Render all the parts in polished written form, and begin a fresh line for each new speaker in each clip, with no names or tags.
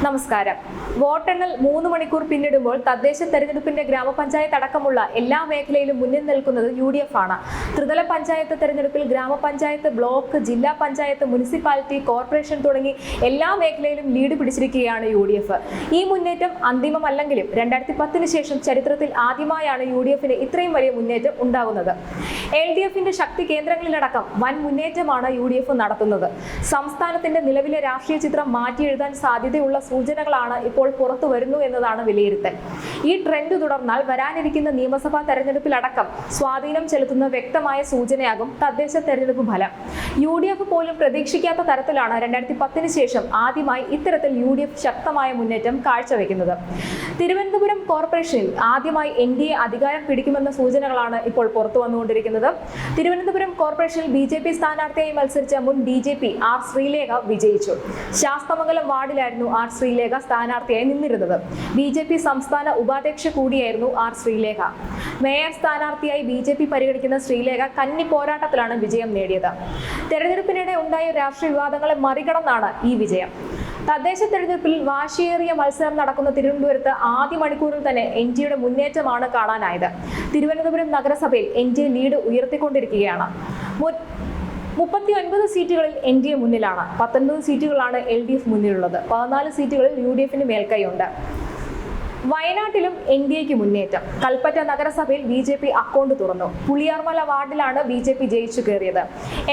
നമസ്കാരം. വോട്ടെണ്ണൽ 3 മണിക്കൂർ പിന്നിടുമ്പോൾ തദ്ദേശ തെരഞ്ഞെടുപ്പിന്റെ ഗ്രാമപഞ്ചായത്ത് അടക്കമുള്ള എല്ലാ മേഖലയിലും മുന്നിൽ നിൽക്കുന്നത് UDF ആണ്. ത്രിതല പഞ്ചായത്ത് തെരഞ്ഞെടുപ്പിൽ ഗ്രാമപഞ്ചായത്ത്, ബ്ലോക്ക്, ജില്ലാ പഞ്ചായത്ത്, മുനിസിപ്പാലിറ്റി, കോർപ്പറേഷൻ തുടങ്ങി എല്ലാ മേഖലയിലും ലീഡ് പിടിച്ചിരിക്കുകയാണ് UDF. ഈ മുന്നേറ്റം അന്തിമമല്ലെങ്കിലും 2010 ശേഷം ചരിത്രത്തിൽ ആദ്യമായാണ് UDFന് ഇത്രയും വലിയ മുന്നേറ്റം ഉണ്ടാകുന്നത്. LDFന്റെ ശക്തി കേന്ദ്രങ്ങളിലടക്കം വൻ മുന്നേറ്റമാണ് UDF നടത്തുന്നത്. സംസ്ഥാനത്തിന്റെ നിലവിലെ രാഷ്ട്രീയ ചിത്രം മാറ്റിയെഴുതാൻ സാധ്യതയുള്ള സൂചനകളാണ് ഇപ്പോൾ പുറത്തു വരുന്നു എന്നതാണ് വിലയിരുത്തൽ. ഈ ട്രെൻഡ് തുടർന്നാൽ വരാനിരിക്കുന്ന നിയമസഭാ തെരഞ്ഞെടുപ്പിലടക്കം സ്വാധീനം ചെലുത്തുന്ന വ്യക്തമായ സൂചനയാകും തദ്ദേശ തെരഞ്ഞെടുപ്പ് ഫലം. UDF പോലും പ്രതീക്ഷിക്കാത്ത തരത്തിലാണ് 2010 ശേഷം ആദ്യമായി ഇത്തരത്തിൽ UDF ശക്തമായ മുന്നേറ്റം കാഴ്ചവെക്കുന്നത്. തിരുവനന്തപുരം കോർപ്പറേഷനിൽ ആദ്യമായി NDA അധികാരം പിടിക്കുമെന്ന സൂചനകളാണ് ഇപ്പോൾ പുറത്തു വന്നുകൊണ്ടിരിക്കുന്നത്. തിരുവനന്തപുരം കോർപ്പറേഷനിൽ BJP സ്ഥാനാർത്ഥിയായി മത്സരിച്ച മുൻ DGP R ശ്രീലേഖ വിജയിച്ചു. ശാസ്തമംഗലം വാർഡിലായിരുന്നു R ശ്രീലേഖ സ്ഥാനാർത്ഥിയായി നിന്നിരുന്നത്. BJP സംസ്ഥാന ഉപാധ്യക്ഷ കൂടിയായിരുന്നു R ശ്രീലേഖ. മേയർ സ്ഥാനാർത്ഥിയായി BJP പരിഗണിക്കുന്ന ശ്രീലേഖ കന്നി പോരാട്ടത്തിലാണ് വിജയം നേടിയത്. തെരഞ്ഞെടുപ്പിനിടെ ഉണ്ടായ രാഷ്ട്രീയ വിവാദങ്ങളെ മറികടന്നാണ് ഈ വിജയം. തദ്ദേശ തെരഞ്ഞെടുപ്പിൽ വാശിയേറിയ മത്സരം നടക്കുന്ന തിരുവനന്തപുരത്ത് ആദ്യ മണിക്കൂറിൽ തന്നെ NDAയുടെ മുന്നേറ്റമാണ് കാണാനായത്. തിരുവനന്തപുരം നഗരസഭയിൽ NDA ലീഡ് ഉയർത്തിക്കൊണ്ടിരിക്കുകയാണ്. 39 സീറ്റുകളിൽ NDA മുന്നിലാണ്. 19 സീറ്റുകളാണ് LDF മുന്നിലുള്ളത്. 14 സീറ്റുകളിൽ UDFന് മേൽക്കൈയുണ്ട്. വയനാട്ടിലും NDAക്ക് മുന്നേറ്റം. കൽപ്പറ്റ നഗരസഭയിൽ BJP അക്കൗണ്ട് തുറന്നു. പുളിയാർമല വാർഡിലാണ് BJP ജയിച്ചു കയറിയത്.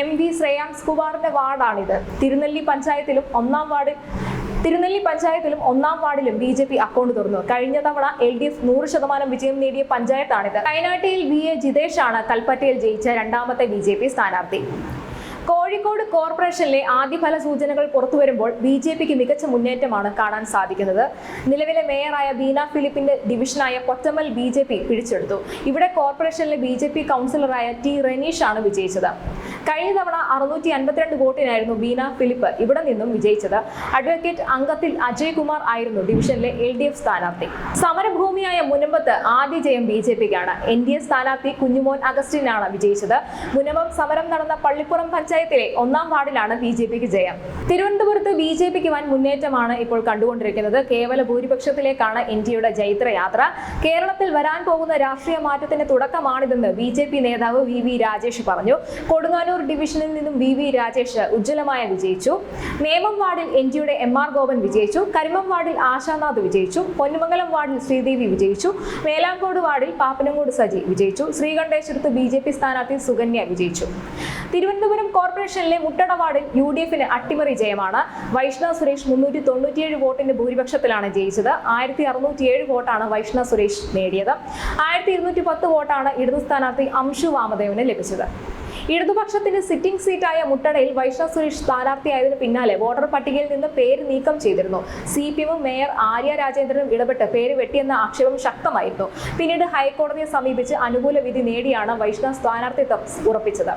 MV ശ്രേയാംസ് കുമാറിന്റെ വാർഡാണിത്. തിരുനെല്ലി പഞ്ചായത്തിലും ഒന്നാം വാർഡിലും BJP അക്കൗണ്ട് തുറന്നു. കഴിഞ്ഞ തവണ LDF 100% വിജയം നേടിയ പഞ്ചായത്താണിത്. വയനാട്ടിൽ VA ജിതേഷ് ആണ് കൽപ്പറ്റയിൽ ജയിച്ച രണ്ടാമത്തെ BJP സ്ഥാനാർത്ഥി. കോഴിക്കോട് കോർപ്പറേഷനിലെ ആദ്യഫല സൂചനകൾ പുറത്തുവരുമ്പോൾ BJPക്ക് മികച്ച മുന്നേറ്റമാണ് കാണാൻ സാധിക്കുന്നത്. നിലവിലെ മേയറായ ബീന ഫിലിപ്പിന്റെ ഡിവിഷനായ പൊറ്റമ്മൽ BJP പിടിച്ചെടുത്തു. ഇവിടെ കോർപ്പറേഷനിലെ BJP കൗൺസിലറായ T റെനീഷ് ആണ് വിജയിച്ചത്. കഴിഞ്ഞ തവണ 652 വോട്ടിനായിരുന്നു ബീന ഫിലിപ്പ് ഇവിടെ നിന്നും വിജയിച്ചത്. അഡ്വക്കേറ്റ് അംഗത്തിൽ അജയ് കുമാർ ആയിരുന്നു ഡിവിഷനിലെ LDF സ്ഥാനാർത്ഥി. സമരഭൂമിയായ മുനമ്പത്ത് ആദ്യ ജയം BJPക്കാണ്. NDA സ്ഥാനാർത്ഥി കുഞ്ഞുമോൻ അഗസ്റ്റിനാണ് വിജയിച്ചത്. മുനമ്പം സമരം നടന്ന പള്ളിപ്പുറം പഞ്ചായത്തിലെ 1-ാം വാർഡിലാണ് BJPക്ക് ജയം. തിരുവനന്തപുരത്ത് BJPക്ക് വൻ മുന്നേറ്റമാണ് ഇപ്പോൾ കണ്ടുകൊണ്ടിരിക്കുന്നത്. കേവല ഭൂരിപക്ഷത്തിലേക്കാണ് NDAയുടെ ജൈത്രയാത്ര. കേരളത്തിൽ വരാൻ പോകുന്ന രാഷ്ട്രീയ മാറ്റത്തിന്റെ തുടക്കമാണിതെന്ന് BJP നേതാവ് VV രാജേഷ് പറഞ്ഞു. കൊടുങ്ങാനൂർ ഡിവിഷനിൽ നിന്നും VV രാജേഷ് ഉജ്ജ്വലമായി വിജയിച്ചു. നേമം വാർഡിൽ NDAയുടെ MR ഗോപൻ വിജയിച്ചു. കരിമം വാർഡിൽ ആശാനാഥ് വിജയിച്ചു. പൊന്നുമംഗലം വാർഡിൽ ശ്രീദേവി വിജയിച്ചു. മേലാങ്കോട് വാർഡിൽ പാപ്പനങ്ങോട് സജി വിജയിച്ചു. ശ്രീകണ്ഠേശ്വരത്ത് BJP സ്ഥാനാർത്ഥി സുകന്യ വിജയിച്ചു. തിരുവനന്തപുരം കോർപ്പറേഷനിലെ മുട്ടട വാർഡിൽ UDFന് അട്ടിമറി ജയമാണ്. വൈഷ്ണവ് സുരേഷ് 397 വോട്ടിന്റെ ഭൂരിപക്ഷത്തിലാണ് ജയിച്ചത്. 1607 വോട്ടാണ് വൈഷ്ണവ് സുരേഷ് നേടിയത്. 1210 വോട്ടാണ് ഇടതു സ്ഥാനാർത്ഥി അംശു വാമദേവന് ലഭിച്ചത്. ഇടതുപക്ഷത്തിന്റെ സിറ്റിംഗ് സീറ്റായ മുട്ടടയിൽ വൈഷ്ണവ് സുരേഷ് സ്ഥാനാർത്ഥിയായതിനു പിന്നാലെ വോട്ടർ പട്ടികയിൽ നിന്ന് പേര് നീക്കം ചെയ്തിരുന്നു. CPM മേയർ ആര്യ രാജേന്ദ്രനും ഇടപെട്ട് പേര് വെട്ടിയെന്ന ആക്ഷേപം ശക്തമായിരുന്നു. പിന്നീട് ഹൈക്കോടതിയെ സമീപിച്ച് അനുകൂല വിധി നേടിയാണ് വൈഷ്ണവ് സ്ഥാനാർത്ഥിത്വം ഉറപ്പിച്ചത്.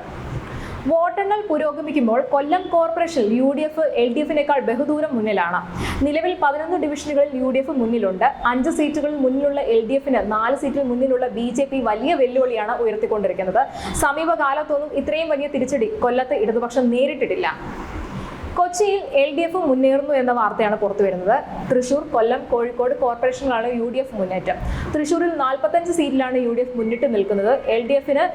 വോട്ടെണ്ണൽ പുരോഗമിക്കുമ്പോൾ കൊല്ലം കോർപ്പറേഷനിൽ UDF LDFനേക്കാൾ ബഹുദൂരം മുന്നിലാണ്. നിലവിൽ 11 ഡിവിഷനുകളിൽ UDF മുന്നിലുണ്ട്. 5 സീറ്റുകളിൽ മുന്നിലുള്ള LDFന് 4 സീറ്റിൽ മുന്നിലുള്ള BJP വലിയ വെല്ലുവിളിയാണ് ഉയർത്തിക്കൊണ്ടിരിക്കുന്നത്. സമീപകാലത്തൊന്നും ഇത്രയും വലിയ തിരിച്ചടി കൊല്ലത്ത് ഇടതുപക്ഷം നേരിട്ടിട്ടില്ല. കൊച്ചിയിൽ LDF മുന്നേറുന്നു എന്ന വാർത്തയാണ് പുറത്തുവരുന്നത്. തൃശൂർ, കൊല്ലം, കോഴിക്കോട് കോർപ്പറേഷനുകളാണ് UDF മുന്നേറ്റം. തൃശൂരിൽ 45 സീറ്റിലാണ് UDF മുന്നിട്ട് നിൽക്കുന്നത്. LDFന്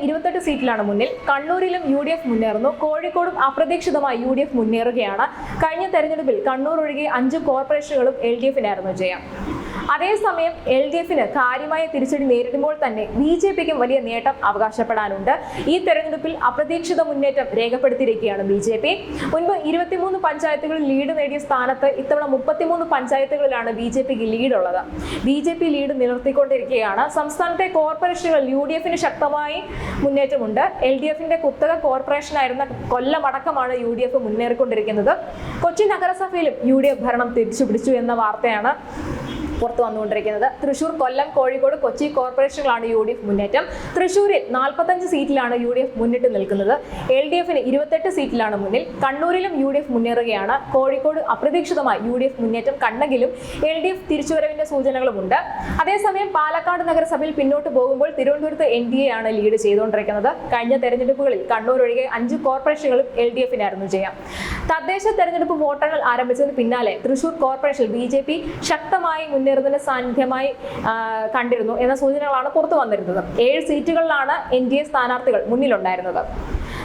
28 സീറ്റിലാണ് മുന്നിൽ. കണ്ണൂരിലും UDF മുന്നേറുന്നു. കോഴിക്കോടും അപ്രതീക്ഷിതമായി UDF മുന്നേറുകയാണ്. കഴിഞ്ഞ തെരഞ്ഞെടുപ്പിൽ കണ്ണൂർ ഒഴികെ 5 കോർപ്പറേഷനുകളും LDFനായിരുന്നു ജയം. അതേസമയം LDFന് കാര്യമായ തിരിച്ചടി നേരിടുമ്പോൾ തന്നെ BJPക്കും വലിയ നേട്ടം അവകാശപ്പെടാനുണ്ട്. ഈ തെരഞ്ഞെടുപ്പിൽ അപ്രതീക്ഷിത മുന്നേറ്റം രേഖപ്പെടുത്തിയിരിക്കുകയാണ് BJP. മുൻപ് 23 പഞ്ചായത്തുകളിൽ ലീഡ് നേടിയ സ്ഥാനത്ത് ഇത്തവണ 33 പഞ്ചായത്തുകളിലാണ് BJPക്ക് ലീഡുള്ളത്. BJP lead നിലനിർത്തിക്കൊണ്ടിരിക്കുകയാണ്. സംസ്ഥാനത്തെ കോർപ്പറേഷനുകളിൽ UDFന് ശക്തമായി മുന്നേറ്റമുണ്ട്. LDFന്റെ കുത്തക കോർപ്പറേഷനായിരുന്ന കൊല്ലം അടക്കമാണ് UDF മുന്നേറിക്കൊണ്ടിരിക്കുന്നത്. കൊച്ചി നഗരസഭയിലും UDF ഭരണം തിരിച്ചുപിടിച്ചു എന്ന വാർത്തയാണ് പുറത്തു വന്നുകൊണ്ടിരിക്കുന്നത്. തൃശൂർ, കൊല്ലം, കോഴിക്കോട്, കൊച്ചി കോർപ്പറേഷനുകളാണ് UDF മുന്നേറ്റം. തൃശൂരിൽ 45 സീറ്റിലാണ് UDF മുന്നിട്ട് നിൽക്കുന്നത്. LDFന് 28 സീറ്റിലാണ് മുന്നിൽ. കണ്ണൂരിലും UDF മുന്നേറുകയാണ്. കോഴിക്കോട് അപ്രതീക്ഷിതമായി UDF മുന്നേറ്റം കണ്ടെങ്കിലും LDF തിരിച്ചുവരവിന്റെ സൂചനകളുമുണ്ട്. അതേസമയം പാലക്കാട് നഗരസഭയിൽ പിന്നോട്ട് പോകുമ്പോൾ തിരുവനന്തപുരത്ത് NDA ആണ് ലീഡ് ചെയ്തുകൊണ്ടിരിക്കുന്നത്. കഴിഞ്ഞ തെരഞ്ഞെടുപ്പുകളിൽ കണ്ണൂർ ഒഴികെ 5 കോർപ്പറേഷനുകളും LDFനായിരുന്നു ജയം. തദ്ദേശ തെരഞ്ഞെടുപ്പ് വോട്ടെണ്ണൽ ആരംഭിച്ചതിന് പിന്നാലെ തൃശൂർ കോർപ്പറേഷനിൽ BJP ശക്തമായി മുന്നേറുന്നതിന് സാന്നിധ്യമായി കണ്ടിരുന്നു എന്ന സൂചനകളാണ് പുറത്തു വന്നിരുന്നത്. 7 സീറ്റുകളിലാണ് NDA സ്ഥാനാർത്ഥികൾ മുന്നിലുണ്ടായിരുന്നത്.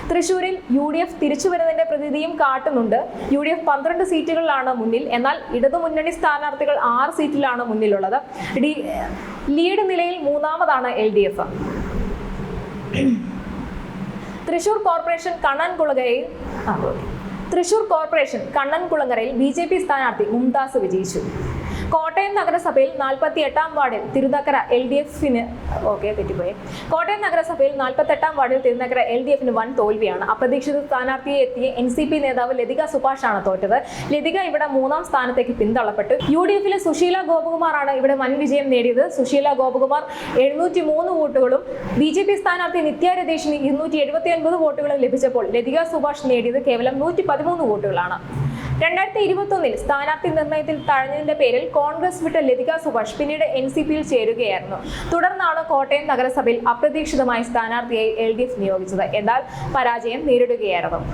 തൃശൂരിൽ UDF തിരിച്ചുവരുന്നതിന്റെ പ്രതീതിയും കാട്ടുന്നുണ്ട്. UDF 12 സീറ്റുകളിലാണ് മുന്നിൽ. എന്നാൽ ഇടതുമുന്നണി സ്ഥാനാർത്ഥികൾ 6 സീറ്റിലാണ് മുന്നിലുള്ളത്. ലീഡ് നിലയിൽ മൂന്നാമതാണ് LDF. തൃശൂർ കോർപ്പറേഷൻ കണ്ണൻകുളങ്ങരയിൽ BJP സ്ഥാനാർത്ഥി മുംതാസ് വിജയിച്ചു. കോട്ടയം നഗരസഭയിൽ 48-ാം വാർഡിൽ തിരുനക്കര LDFന് വൻ തോൽവിയാണ്. അപ്രതീക്ഷിത സ്ഥാനാർത്ഥിയെ എത്തിയ NCP നേതാവ് ലതിക സുഭാഷാണ് തോറ്റത്. ലതിക ഇവിടെ 3ാം സ്ഥാനത്തേക്ക് പിന്തള്ളപ്പെട്ടു. UDFിലെ സുശീല ഗോപകുമാറാണ് ഇവിടെ വൻ വിജയം നേടിയത്. സുശീല ഗോപകുമാർ 703 വോട്ടുകളും BJP സ്ഥാനാർത്ഥി നിത്യ രതീഷിന് 279 വോട്ടുകളും ലഭിച്ചപ്പോൾ ലതിക സുഭാഷ് നേടിയത് കേവലം 113 വോട്ടുകളാണ്. 2021 സ്ഥാനാർത്ഥി നിർണയത്തിൽ തഴഞ്ഞതിന്റെ പേരിൽ കോൺഗ്രസ് വിട്ട ലതിക സുഭാഷ് പിന്നീട് NCPയിൽ ചേരുകയായിരുന്നു. തുടർന്നാണ് കോട്ടയം നഗരസഭയിൽ അപ്രതീക്ഷിതമായി സ്ഥാനാർത്ഥിയായി LDF നിയോഗിച്ചത്. എന്നാൽ പരാജയം നേരിടുകയായിരുന്നു.